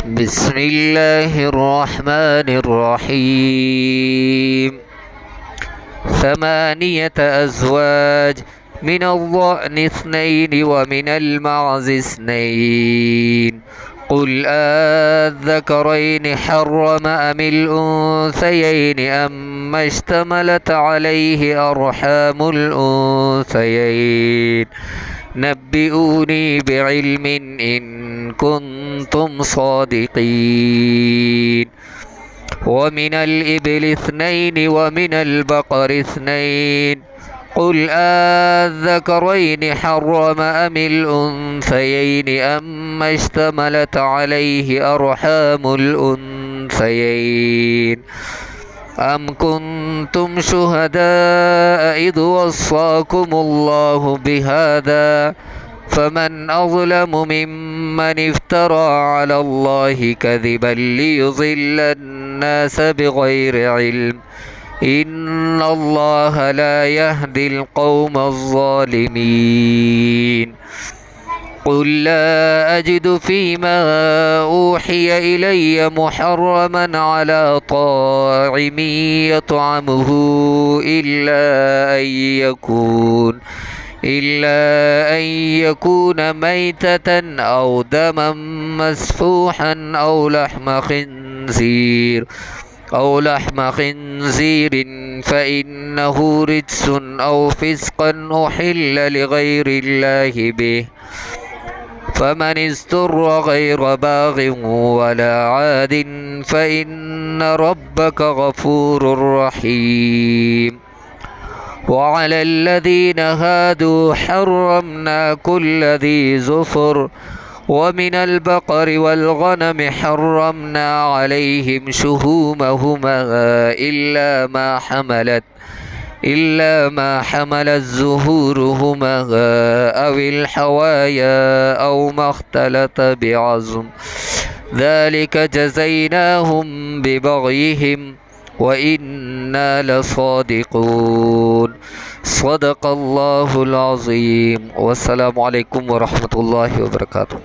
بسم الله الرحمن الرحيم 8 أزواج من الضأن 2 ومن المعز 2 قل أذكرين حرم أم الأنثيين أما اشتملت عليه أرحام الأنثيين نبئوني بعلم إن كنتم صادقين ومن الإبل 2 ومن البقر 2 قل أذكرين حرم أم الأنثيين أما اشتملت عليه أرحام الأنثيين أم كنتم شهداء إذ وصاكم الله بهذا فمن أظلم ممن افترى على الله كذبا ليضل الناس بغير علم إن الله لا يهدي القوم الظالمين قل لا أجد فيما أوحي إلي محرما على طاعم يطعمه إلا أن يكون ميتة أو دما مسفوحا أو لحم خنزير فإنه رجس أو فسقا أحل لغير الله به فمن استر غير باغ ولا عاد فإن ربك غفور رحيم وعلى الذين هادوا حرمنا كل ذي زفر ومن البقر والغنم حرمنا عليهم شهومهما إلا ما حملت زهورهما أو الحوايا أو ما اختلط بعظم ذلك جزيناهم ببغيهم وإنا لصادقون صدق الله العظيم والسلام عليكم ورحمة الله وبركاته.